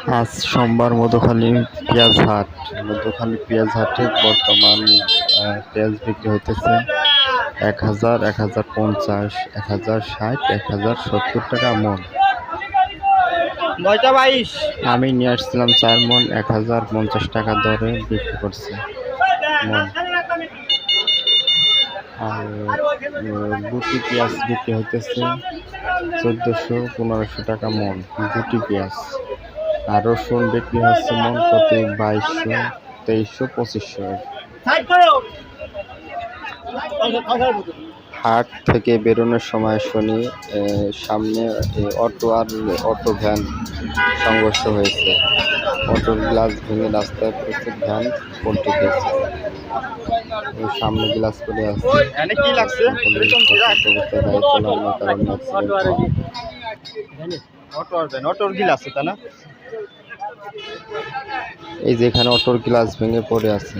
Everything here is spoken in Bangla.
আজ সোমবার মধুখালী পেঁয়াজ হাট। মধুখালী পেঁয়াজ হাটে বর্তমান পেঁয়াজ বিক্রি হইতেছে 1000, 1050, 1060, 1070 টাকা মন। আমি নিয়ে আসছিলাম 4 মন, 1050 টাকা দরে বিক্রি করছে মন। আর গুটি পেঁয়াজ বিক্রি হইতেছে 1400-1500 টাকা মন গুটি পেঁয়াজ। আর রসুন বিক্রি হচ্ছে মন প্রতি 2200, 2300, 2500। হাট থেকে বেরোনোর সময় শুনি সামনে অটো ভ্যান সংঘর্ষ হয়েছে। অটোর গ্লাস ভেঙে রাস্তায় প্রচুর ভ্যান পল্টি খেয়েছে। সামনে গ্লাস পড়ে আছে। এই যে এখানে অটোর গ্লাস ভেঙে পড়ে আছে।